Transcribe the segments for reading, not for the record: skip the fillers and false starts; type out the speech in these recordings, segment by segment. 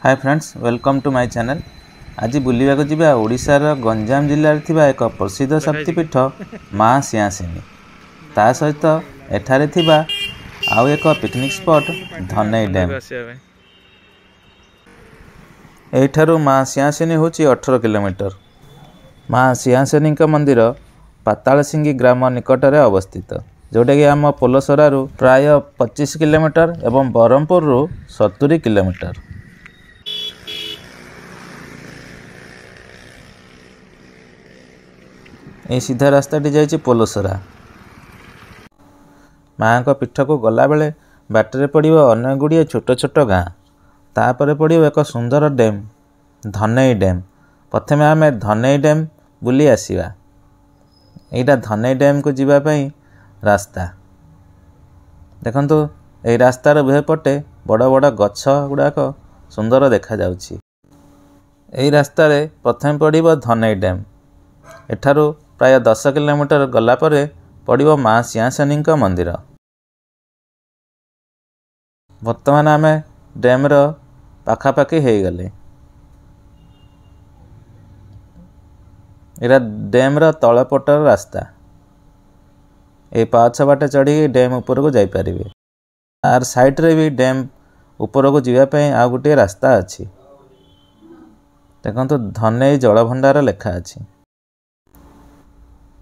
Hi friends, welcome to my channel. आज बुलिया को जीवा ओडिशार गंजाम जिल्ला थिबा एक प्रसिद्ध शक्तिपीठ माँ सिंहासिनी। ता सहित एठारे थिबा आउ एक पिकनिक स्पॉट धनई डैम। एठारु माँ सिंहासिनी होची 18 किलोमीटर। माँ सिंहासिनी मंदिर पातालसिंगी ग्राम निकटरे अवस्थित, जोटा कि आम पोलसरारू प्राय 25 किलोमीटर एवं ब्रह्मपुर 70 किलोमीटर। ये सीधा रास्ताटी जाइए पोलसरा। माँ को पीठ को गला बेले बाटरे पड़ो अनेक गुड़िए छोट छोट गाँ, तापर पड़ो एक सुंदर डैम धनई डैम। प्रथमे आम धनई डैम बुली आसवा। यहाँ धनई डैम को जीवाई रास्ता देखु। ये रास्तार उभय पटे बड़ बड़ गछ गुड़ाक सुंदर देखा जाउछि। यही रास्तार प्रथम पड़ो धनई डैम। एठारू प्राय 10 किलोमीटर गला परे पड़ो माँ सिंहासिनी मंदिर। वर्तमान आम डैम्र पाखापाखि हो गले। यहाँ डैम्र तलपटर रास्ता। ये पाछ बाटे चढ़ी डैम उपर को जापारे। आर साइड्रे भी डैम उपर को जीवाई आ गोटे रास्ता अच्छी। देखो धनई जलभंडार लेखा अच्छी।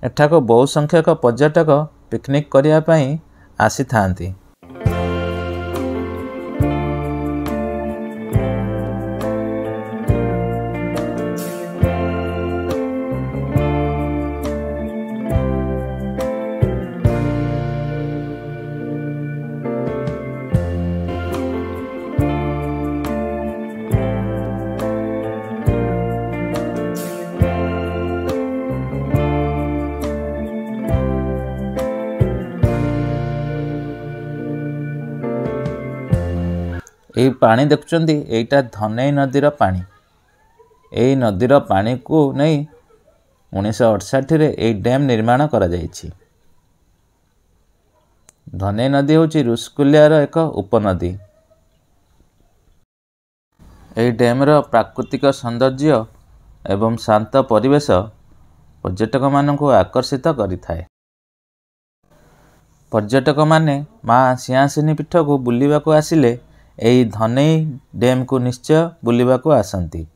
एठाक बहु संख्यक पर्यटक पिकनिक करने आसी थांती। ये पानी देखुंत यहीटा धनई नदीर पानी। यही नदीर पानी को नहीं 1968 ये डैम निर्माण करा जायछि। धनई नदी होची रुस्कुलियार एक उपनदी। यही डैम्र प्राकृतिक सौंदर्य एवं शांत परिवेश पर्यटक मानक आकर्षित करिथाए। पर्यटक माने माँ सिंहासिनी पीठ को बुलिबा को आसिले यही धनई डैम को निश्चय बुलिबा को आसंती।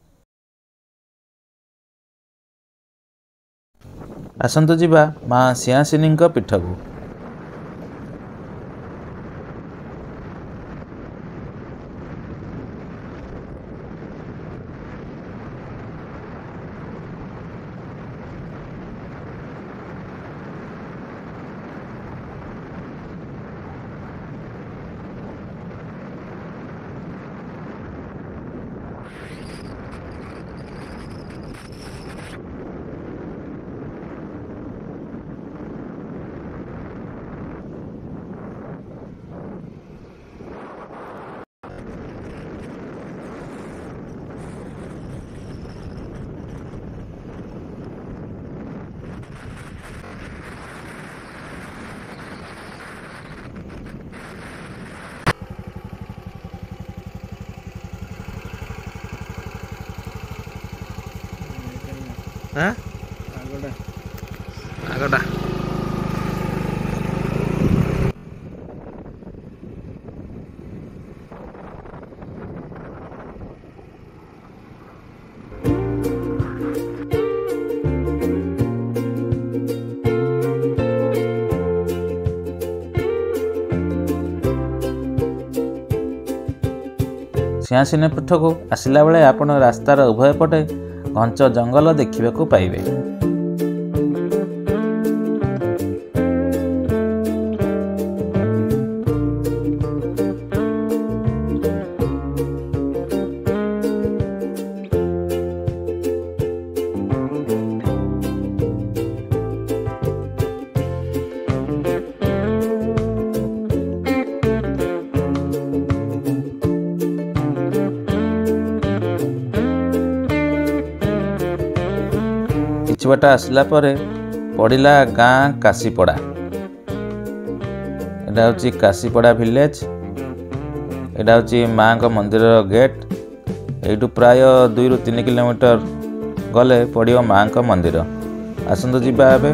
आसंतु जिबा माँ सिंहासिनी पीठ को। आगोटा सिंहासिनी पीठ को आसला बेले आपण रास्तार उभय पटे घंच जंगल देखा पाइबे। किछि बाटा आसला परे पड़िला गाँ काशीपड़ा। एटा होची काशीपड़ा विलेज। एटा होची माँ का मंदिर गेट। एइटू प्राय 2 ରୁ 3 किलोमीटर गले पड़ियो माँ का मंदिर। आसंतु जिबा एबे।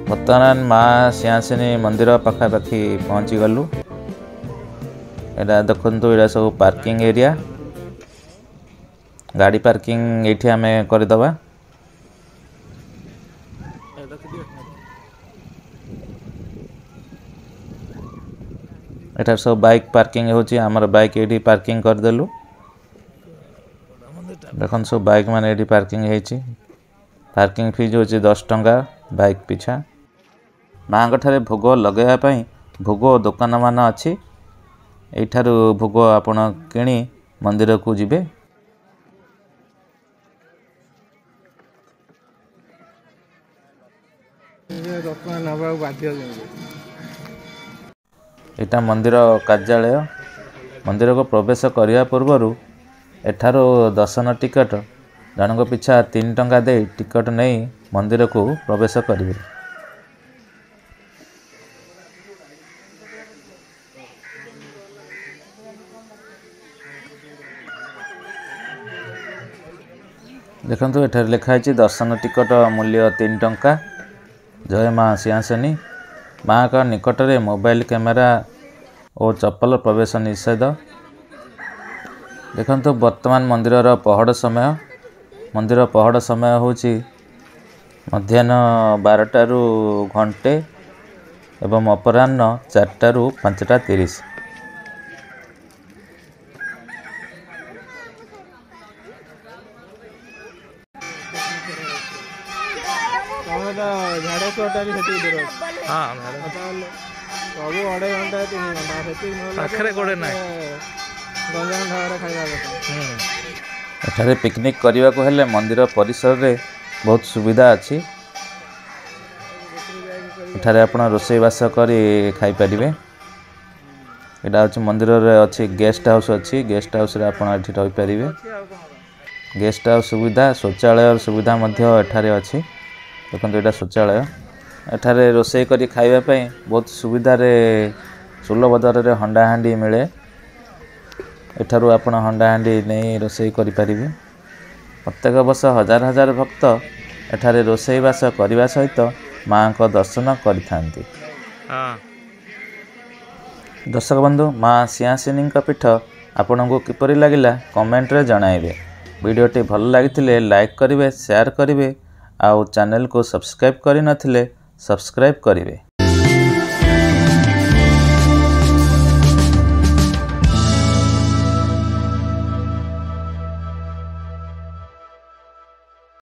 वर्तमान माँ सिंहासिनी मंदिर पाखापाखि पहुँची गलु। एटा देखंतु एटा सब पार्किंग एरिया, गाड़ी पार्किंग एठी आमे करदबा। एटा सब बाइक पार्किंग होची, हमर बाइक एठी पार्किंग कर देलु। देखन सब बाइक माने एठी पार्किंग हेची। पार्किंग फीस होची 10 टंका बाइक पिछा। माँ ठारे भोग लगेया पई भोग दुकान मान अछि। एठारु भोग आपण किणी मंदिर को जिबे। एटा मंदिर कार्यालय। मंदिर को प्रवेश करिया पूर्वरु एठारो दर्शन टिकट जनक पिछा 3 टंका दे टिकट नहीं मंदिर को प्रवेश करिवे। देखंतु एठार लिखा है दर्शन टिकट मूल्य 3 टंका। जय माँ सिंहासिनी। माँ का निकट में मोबाइल कैमेरा और चप्पल प्रवेश निषेध। देखंतु वर्तमान मंदिर पहड़ समय। मंदिर पहड़ समय होची मध्याह्न 12टा रु घंटे एवं अपराह्न 4टा रु 5:30। एठारे पिकनिक करने को हेले मंदिर परिसर रे बहुत सुविधा अच्छी। एठारे आपण रोषेई बास करी खाई परिबे। एटा अछि मंदिर रे अछि गेस्ट हाउस अछि। गेस्ट हाउस रे आपण एठी रहि परिबे। गेस्ट हाउस सुविधा शौचालय सुविधा मध्य एठारे अछि। देखंतु एटा शौचालय। एठारे रोषेई करी खाइबा पई बहुत सुविधा रे सुलभ दर रे हंडा हांडी मिले। एठारु आपण हंडा हांडी नहीं रोषेई करि परिबे। प्रत्येक वर्ष हजार हजार भक्त एठारे रोषेई बास करने सहित माँ को दर्शन करिथांती। दर्शक बंधु, माँ सिंहासिनी पीठ आपन को किपरि लागिला कमेंट रे जणाइबे। वीडियोटी भल लागिथिले लाइक करिवे, शेयर करिवे, आउ चैनल को सब्सक्राइब करि नथिले सब्सक्राइब करिवे।